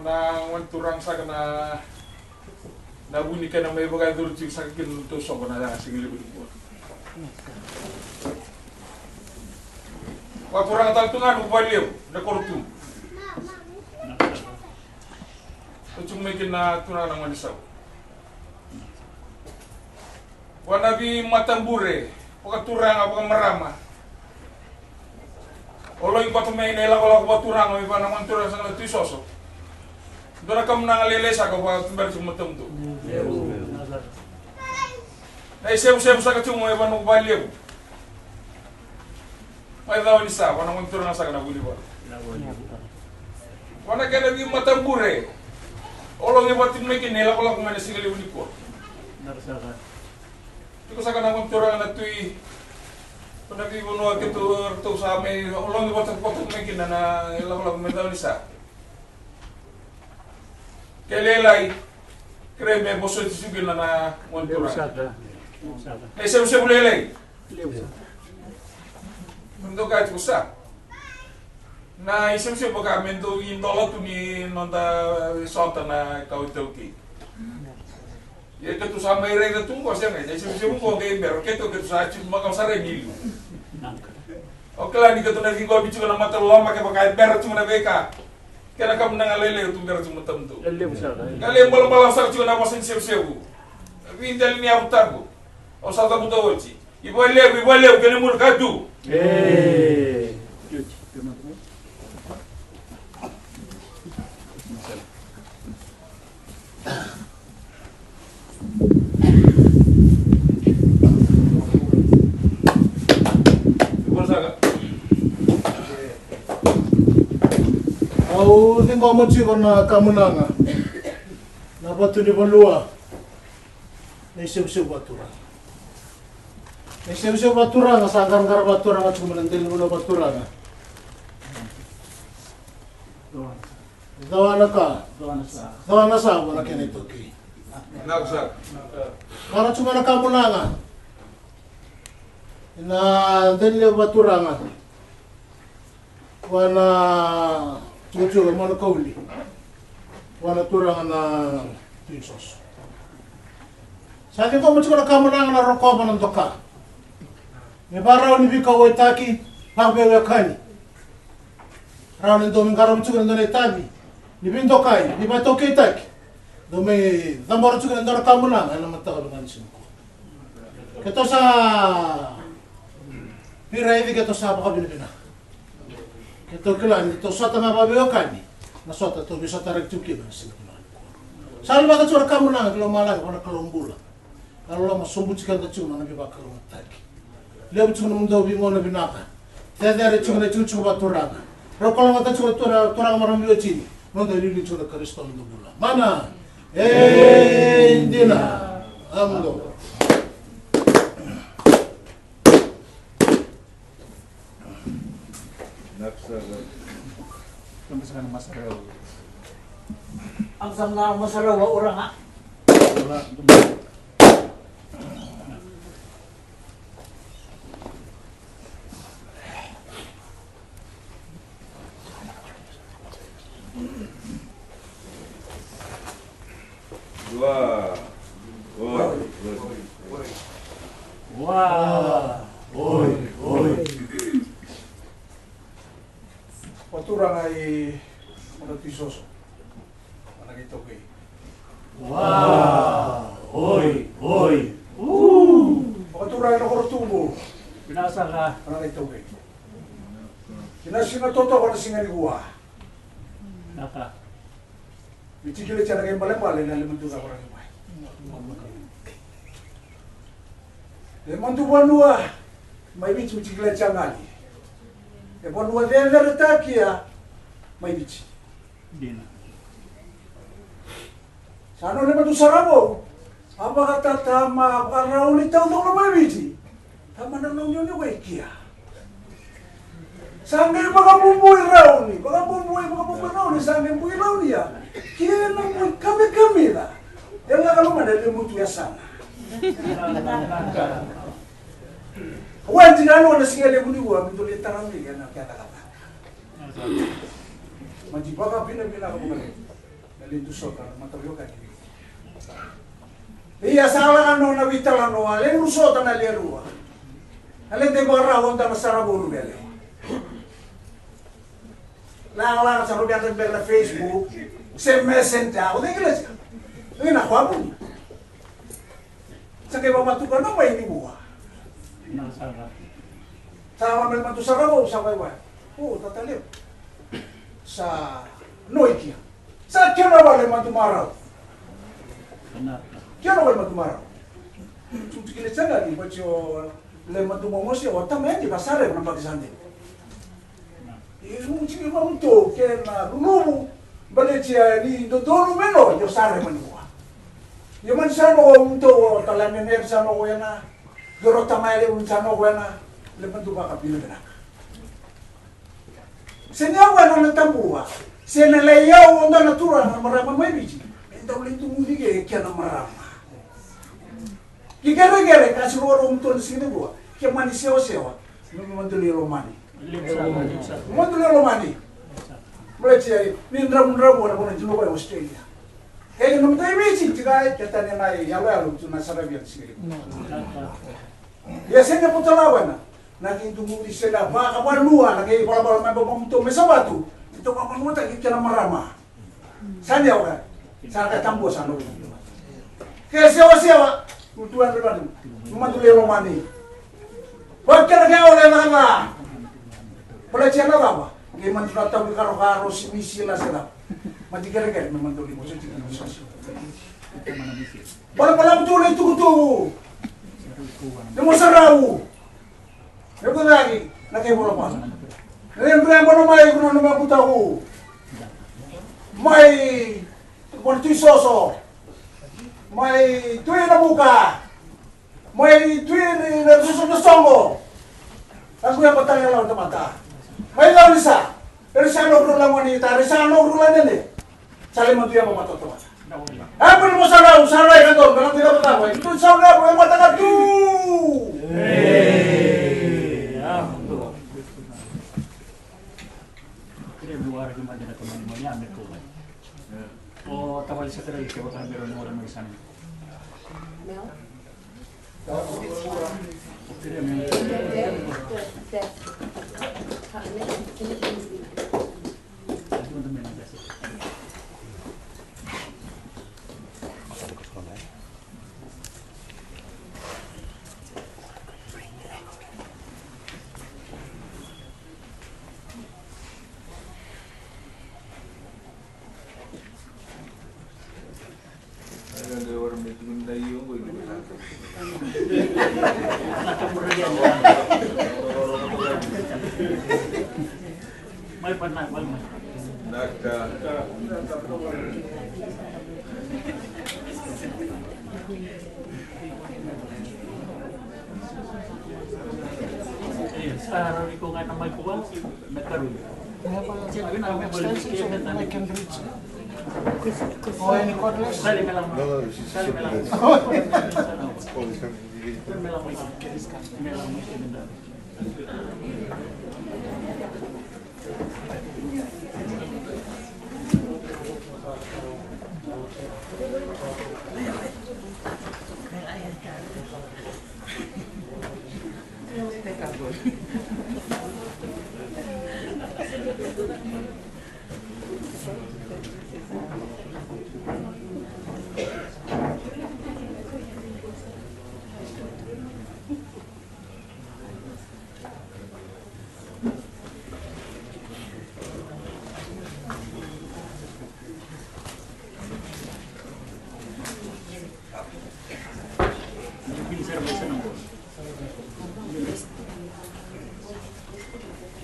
Nang turang sa kana nabuni ka na may bagay dulu cik sakin to so kana singili ko. Wa turang tal tungan ubaliw na kortu. Tucung mekin na tunang nang manisaw. Wa nabi matambure, paka turang apa marama. Oloy ko to may nela ko turang may pa naman turang sa kana tisoso. Dona kam na lele sa ko ba tumber sum matum tu. Nay sem sa ka tumo e banu baliw. May daw ni sa wana mon turang sa kana buli ba. Wana kena bi matambure. Olong e batin me kinela ko la ko mane sigeli uni ko. Narsaka. Tiko sa kana mon turang na tui. Wana bi bono ke tu sa me olong e batin ko me kinana ela ko la me daw ni sa. Kelelai kreme boso tisugi na montura. Ese bulelei. Mendo ka tsusa. Na ise boka mendo indola tu ni nonda sonta na kautoki. Ye ke tu sama ire ke tu ko senga, ise ko ke ber ke tu sa chu makam sare ni. Okla ni ke tu na go bichu na mata loma ke boka ber tu na beka. Kena kamu nang lele tu ber tu matam tu. Lele besar. Kali bola sar tu na bosen sebu. Vindel ni abutago. O sa ta butochi. Iboleu kene mur kadu. Au tinggal mochi kona kamunanga. Na batu di Baleilekutu. Nei seu batura. Nei seu batura nga sangkar kar batura nga cuma nanti lulo batura nga. Dawana ka. Dawana sa wala kene toki. Naksa. Kara cuma na kamunanga. Na dele batura nga. Wana Jope mana kauli. Wana turang na tisos. Sa ko mo tsura ka mo na roko mo ng doka. Me baraw ni bika wo taki, pagbe we kani. Raw ni dom garam tsura ndone tabi. Ni bin dokai, ni ba toke taki. Do me damor tsura ndone ka mo na mata ka ban sin ko. Keto sa Pira hivi keto sa baka binibina. Keto kila ni to sa tanga ba we kani. Na sota to bisa tarik cuki ba sin ko. Sal ba ka tsura ka mo na kilo mala ko na kalombula. Kalau masumbu cikan cuma nabi bakal mataki. Lihat cuma mundo bingung nabi naka. Tiada ada cuma cuma baturanga. Kalau mata cuma turang orang biu cini. Mundo ini cuma Kristus mundo bula. Mana? Dina. Amdo. Naksa. Kamu sekarang masalah. Ang sama masalah orang ah. Wah. Oi. Paturang ay managtisoso. Managitoke. Wah. Oi. Paturang na kortubo. Binasa ka. Managitoke. Sinasina toto ko na singali gua. Naka. Bichikile chana kay bale na limantu ka orang imay. Limantu banua. May bichikile changali. E banua dela retakia. May bichi. Dina. Sano limantu sarabo. Apa kata tama para ulitaw do may bichi. Tama na nung yun yung kia. Sanggay baka bumbuy raw ni. Baka bumbuy raw ni. Sanggay bumbuy raw niya. Kaya nang kami lah. Yang nga kalungan na limutu ya sana. Wan jika ano na singa limutu wa mintulit tarang ni yan kaya kata. Maji baka bina-bina ka bumalik. Nalintu soka matayo ka ni. Iya salah ano na witalan no ale rusota na lerua. Ale te barra wonta masarabulu bele. Lang sa rubian na Facebook, se messenger, o tinggal aja. Ini nak apa pun. Sakay mamatukan na may hindi buha. Sa may matu sa rabaw, sa may buha. Tatalip. Sa noikia. Sa kaya na wala matumaraw. Kaya na wala matumaraw. Tutukilit sa nga, di ba siyo lematumomo siya, wata may hindi pasare ng pagkisante. Yung sige mo to kaya na lumubo balik siya ni dodolo meno yo sare manua. Yo man sa no to talamen er sa no na dorota maile un sa no na lepan tu baka pila na. Senya wa na tambua. Sena leyo onda natura na marama mai biji. Enta ulin tu mudi ke kya na marama. Kigere kasi ro to sini gua. Kya mani sewa. Memang tu liro mani. Muito lelo mani. Mulai cai, ni ndram wala bona juno ko Australia. Kaya nung tayo misi tiga kita ni nai Laweloa tu na sarabian sini. Ya senya putalawan na. Naging tumuli sila ba kabarlua lagi bala-bala may babamto may sabatu. Ito ka panuta kita na marama. Sanya ka. Sa ka tambo sa no. Kaya sewa tutuan rebadu. Mandulelo mani. Bakit na oleh na. Pelajaran apa? Gimana sudah tahu karo si misi lah sedap. Mati kira-kira memang tuh limo sih. Bala-bala betul itu tuh. Nemo sarau. Itu lagi, nak bola apa? Rem bola mai kuno nama putaku. Mai kuanti soso. Mai tuin na buka. Mai tuin na susu songo. Aku yang bertanya lawan mata. May lawan isa. Pero siya nogrulang wanita. Siya nogrulang yan eh. Saling mo tuya mamatot to. Pero mo saray ka doon. Ganang tidak betapa. Itu sa nga po yung mata ka tu. Kaya luar gimana na teman-teman niya ambil ko. O tawal sa tara ikaw ka meron mo lang mag-isanin. May pernah, may. Sa ko nga na may kuwan, nagkaroon. Sabi na may balik na Cambridge. Oh, ini cordless. Dali ka lang. Dali ka lang.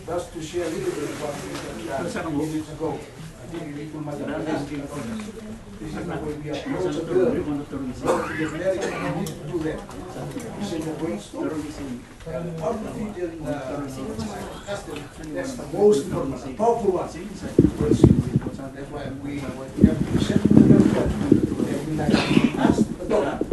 That's to share a little bit about what we needed to go. That's the most powerful one. That's why we have to send them to the and we like to ask the doctor.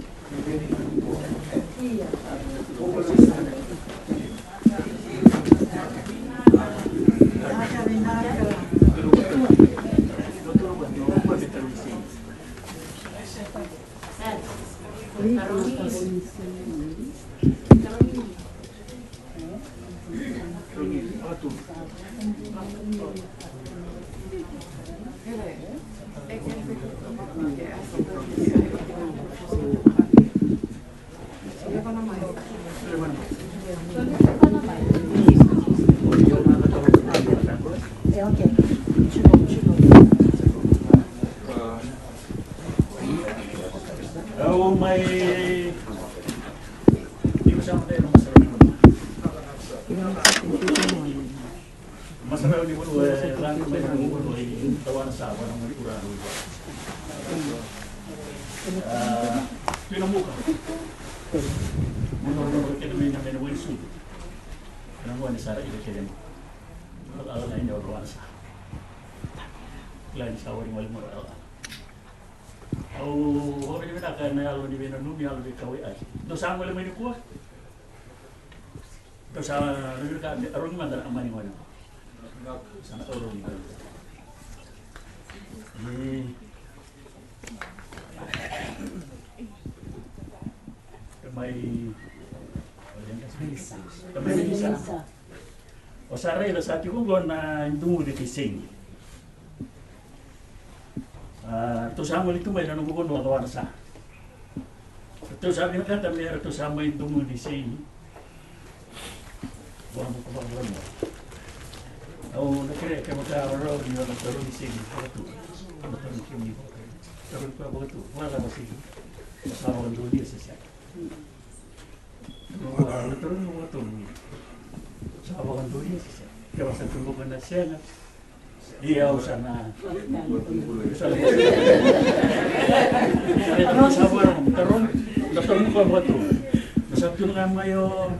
O sarei la sa tiku na indungu de Seini. To samo itu mai na nugo no kawan sa. To sabi na kata mera to samo indungu de Seini. Vamos ko mo. Au nakre ke mata ro ni na to de Seini ko tu. Ko to ni kimi ko. Pero ko tu wala ba sigi. Sa ro ndo dia sa. No to no to. Sabakan tulis, kaya sa tumbukan na siya na iyaw sana. Sabakan tarong, tarong ko mo to. Nasabto nga mayo.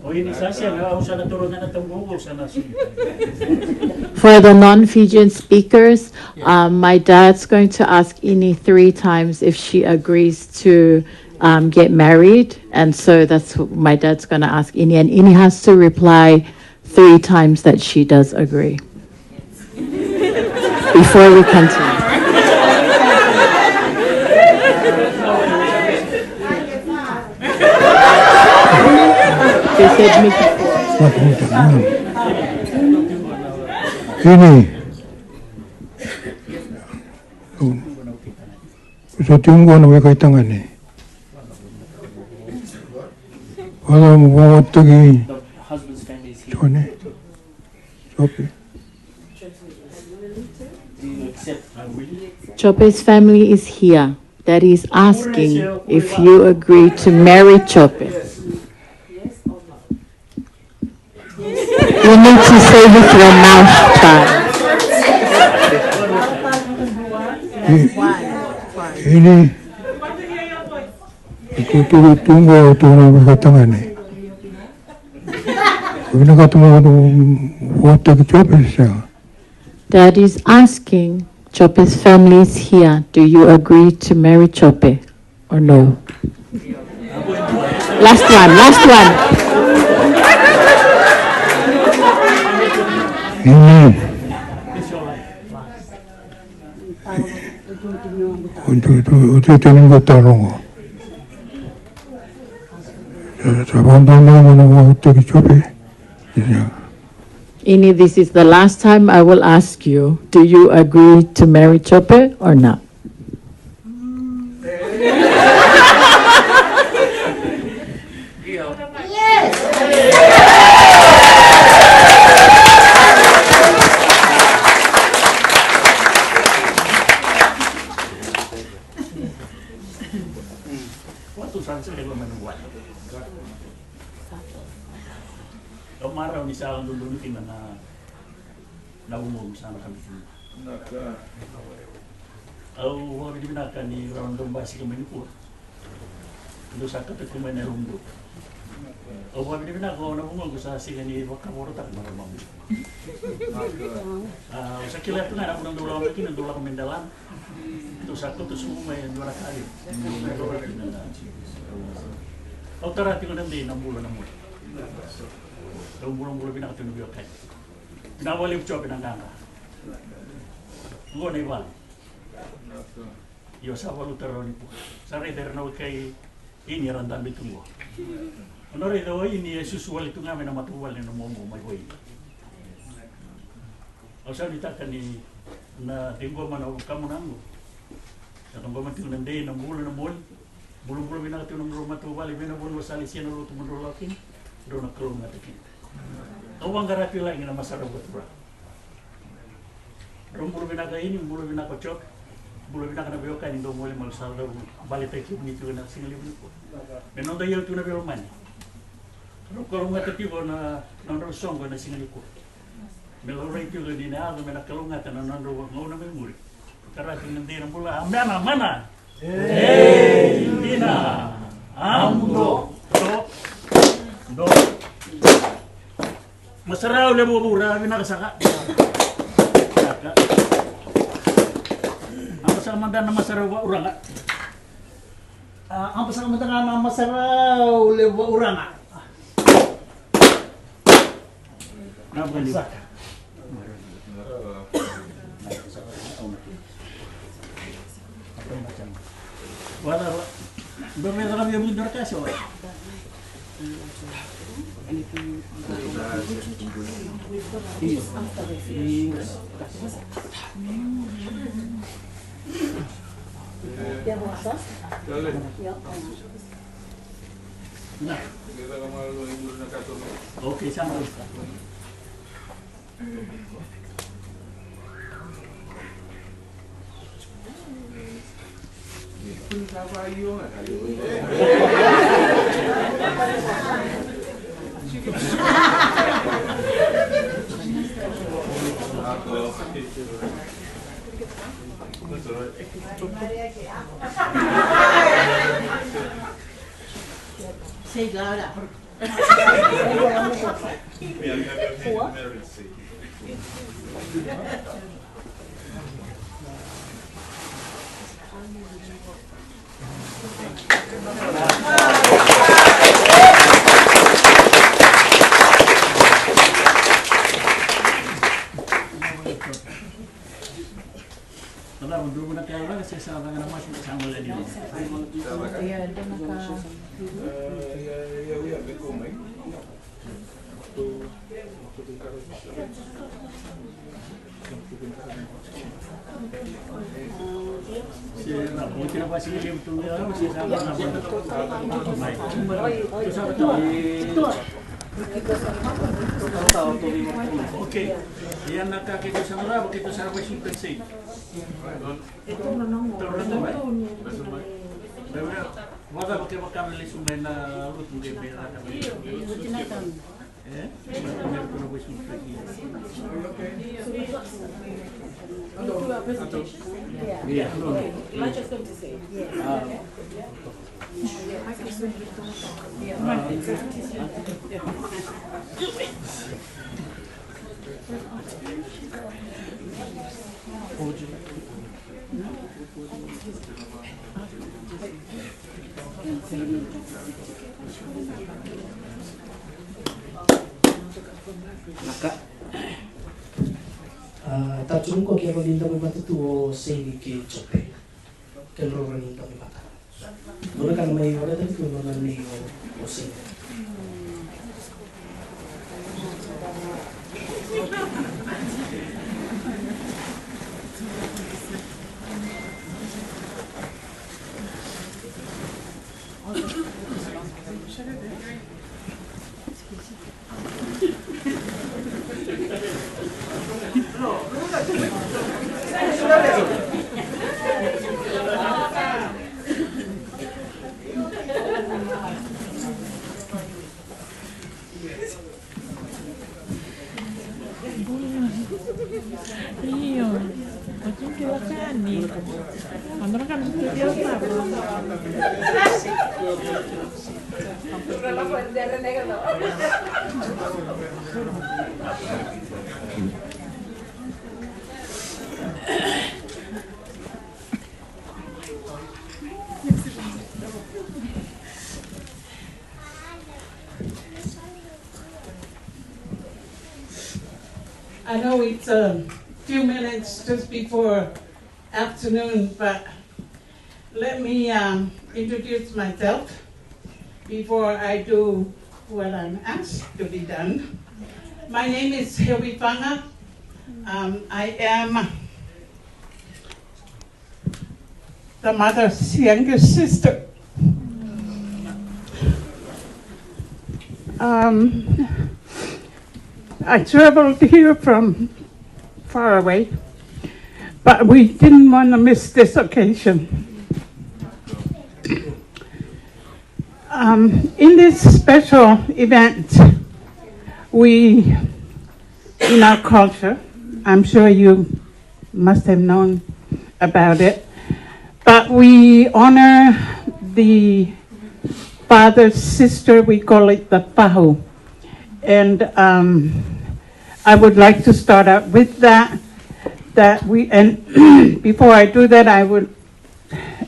O ini sasya nga sana turun na tumbuko sana siya. For the non-Fijian speakers, my dad's going to ask Ini 3 times if she agrees to get married, and so that's what my dad's going to ask Ini, and Ini has to reply 3 times that she does agree before we continue. They said make it 4. Ini so tinggo na kay tangani. Wala mo wa tagi. Jope. Jope. Jope's family is here. Daddy is asking if you agree to marry Jope. You need to say with your mouth, child. Ini itu tunggu tunggu katangani. Ini katamo wa tagi Jope sa. Daddy's asking, Jope's family is here. Do you agree to marry Jope or no? Last one. Ini untuk tening ko tarong. Sabandang na mo tagi Jope. Ini, this is the last time I will ask you, do you agree to marry Jope or not? Maraw ni sa ang lulunukin na naumog sana kami. Au wari binaka ni rondom basi kami ni pur. Ndo sakit tu kami ni rumbu. Au wari binaka ko na bungo sa singa ni wakamoro tak maramam. Sa kila tu na nang dula kami nang dula kami dalam. Tu sakit tu semua yang dua kali. Au tara ti ko nang di 6 bulan. Au bulan binaka tu nubi okay. Nawali Jope nanganga. Ngone bang. Yo sa walu teroni po. Sare derno kay ini randan bitungo. Onore do ini susual itu ngame na matuwal ni momo may hoy. Asa ditakan ni na tinggo man o kamu nango. Sa tunggo man tingnan day na bulan na mol. Bulong-bulong binaka tinong rumah tuwal ibina bulan wasali siya na luto mandulakin. Do na kulong ngatakin. Awang garati lagi na masarap betul. Rumbulu binaka ini, bulu binaka cok, bulu binaka na bioka ni do mulai malsal do Baleilekutu ni tu na singali buku. Menon do yel tu na biroman. Kalau nggak tertiba na nondro song na singali ku. Melore itu di na do mena kalunga ta nondro ngau na memori. Karena tinggal di rambula mana mana. Dina. Amdo do. Masarau le bubura binaka saka. Apa sama dan nama sarawa urang ah? Apa sama dengan nama sarau lewa urang ah? Napa ni? Wala, berapa kami yang mundur kasih? Nah, oke sama. Say louder. Kalau dulu nak kalah, saya salah dengan nama sama lagi. Iya, dia maka. Saya nak mungkin apa sih dia betul ya, saya salah nama. Oke, yan nakakita sa mga bakit sa washing machine. Ito na nang mo. Wala ba kayo kami sumay na lutong kayo pera kami? Eh? Meron ko na washing machine. Do a presentation? Yeah. Okay. I'm just going to say. Maka tatsum ko kaya malinda mo matutuo Seini ke Jope. Kalo malinda mo mata. Doon kan may wala tayo kung mga may o Seini. I know it's a few minutes just before afternoon, but let me introduce myself before I do what I'm asked to be done. My name is Hilary Fanga. I am the mother's youngest sister. I traveled here from far away, but we didn't want to miss this occasion. In this special event, we, in our culture, I'm sure you must have known about it, but we honor the father's sister, we call it the pahu. And I would like to start out with that and before I do that, I would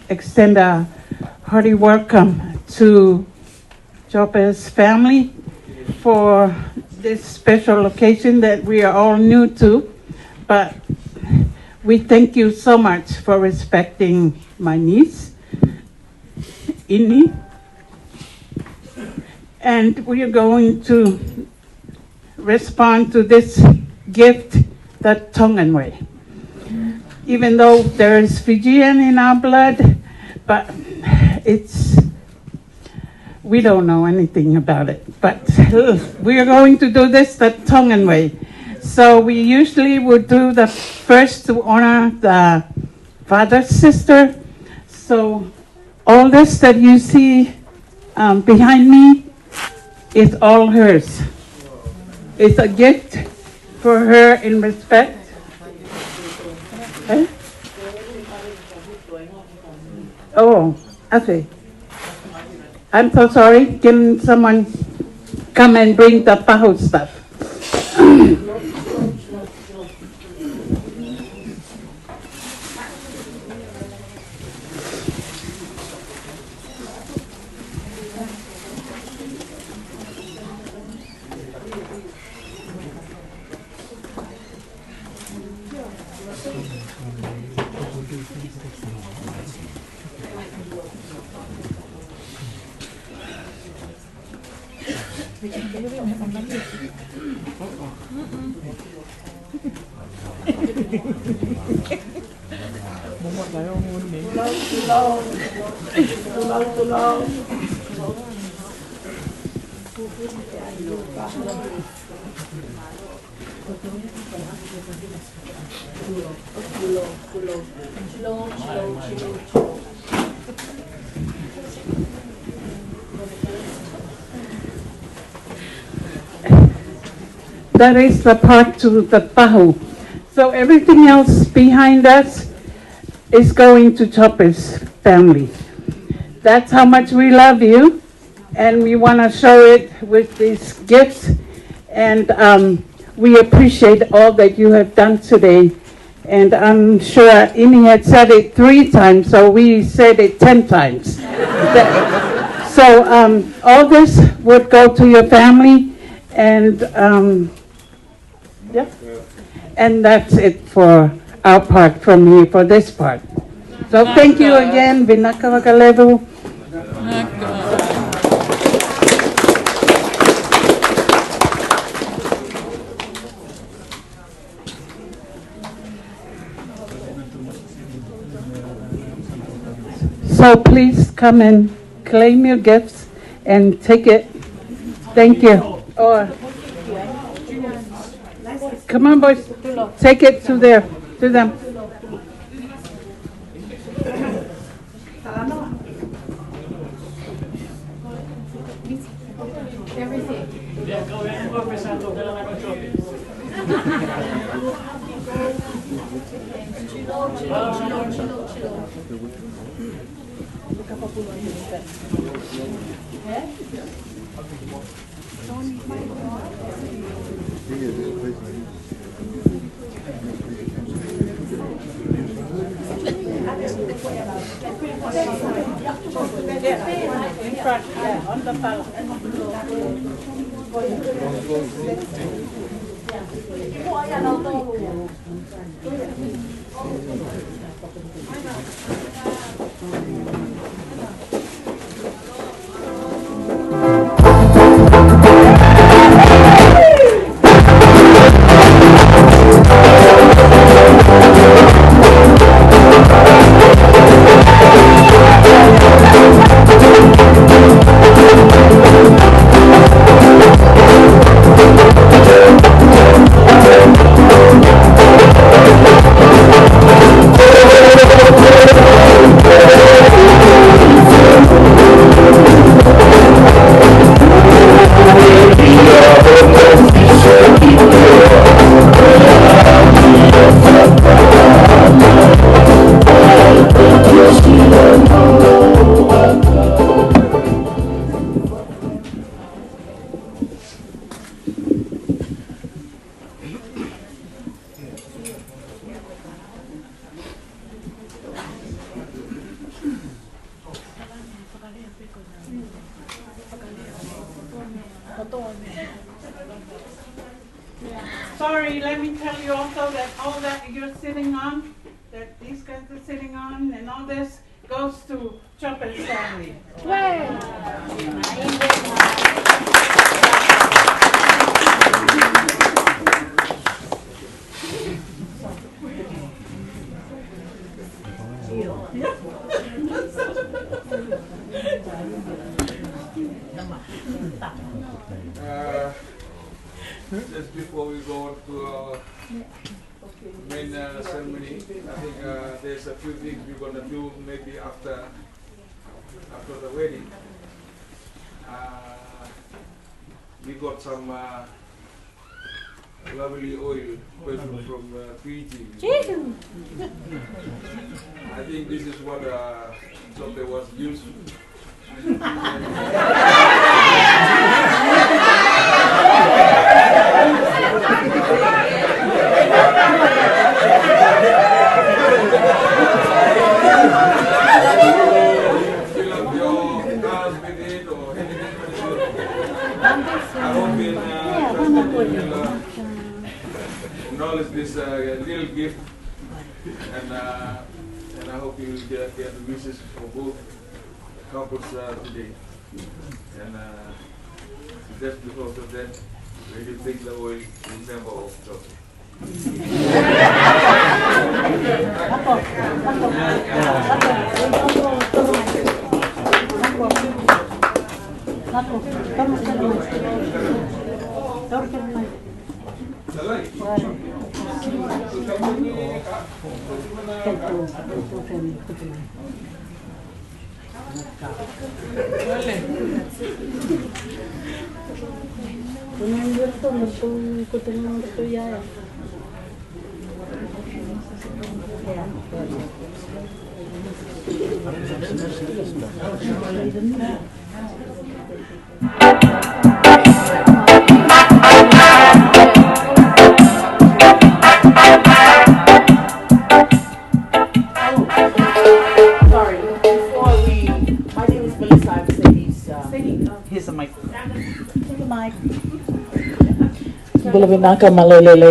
extend a hearty welcome to Jope's family for this special occasion that we are all new to, but we thank you so much for respecting my niece, Ini, and we are going to respond to this gift the Tongan way. Even though there is Fijian in our blood, but we don't know anything about it. But we are going to do this the Tongan way. So we usually would do the first to honor the father's sister. So all this that you see behind me is all hers. It's a gift for her in respect. Eh? Oh, okay. I'm so sorry. Can someone come and bring the pahu stuff? That is the part to the pahu. So everything else behind us is going to Jope's family. That's how much we love you, and we want to show it with these gifts. And we appreciate all that you have done today. And I'm sure Ini had said it 3 times, so we said it 10 times. So all this would go to your family, and yeah. And that's it for our part from me for this part. So thank you again, Vinaka Wakalevu. So please come and claim your gifts and take it. Thank you. Or come on, boys. Take it to them. Everything. In front, yeah, on the Paula. Sorry, let me tell you also that all that you're sitting on, that these guys are sitting on, and all this goes to Jope's family. Just before we go on to our main ceremony, I think there's a few things we're gonna do maybe after the wedding. We got some lovely oil perfume from Fiji. I think this is what Jope was used to. Fill up your cars with it or anything like that. I hope in acknowledge this little gift, and I hope you will get the wishes for both couples today. And just because of that, when you take the oil, remember of Jope.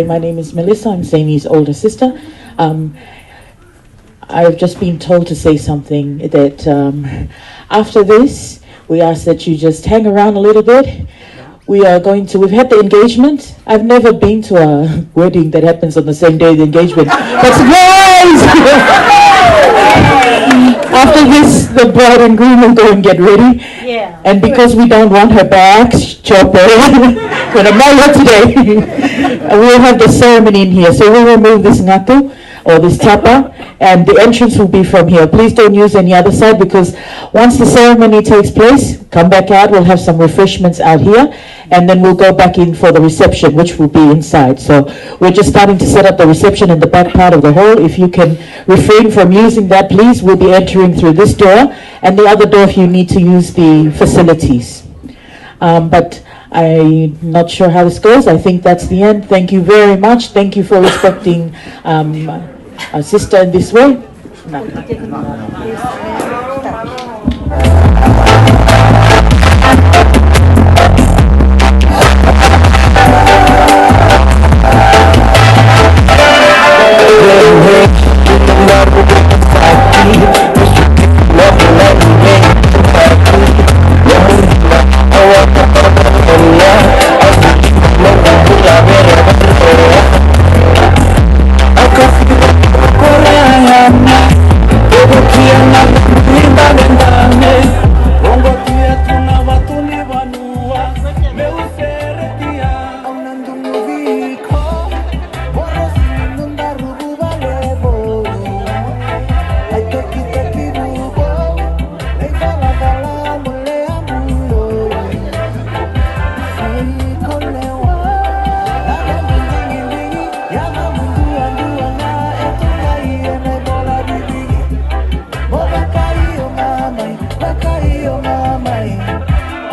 My name is Melissa. I'm Seini's older sister. I've just been told to say something that after this, we ask that you just hang around a little bit. We've had the engagement. I've never been to a wedding that happens on the same day as the engagement. But surprise! After this, the bride and groom will go and get ready. Yeah. And because we don't want her back, Jope, when I'm not here today, we'll have the ceremony in here. So we'll remove this ngatu. or this tapa, and the entrance will be from here. Please don't use any other side, because once the ceremony takes place, come back out, we'll have some refreshments out here, and then we'll go back in for the reception, which will be inside. So we're just starting to set up the reception in the back part of the hall. If you can refrain from using that, please. We'll be entering through this door, and the other door if you need to use the facilities. But I'm not sure how this goes. I think that's the end. Thank you very much. Thank you for respecting our sister in this way.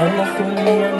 Allah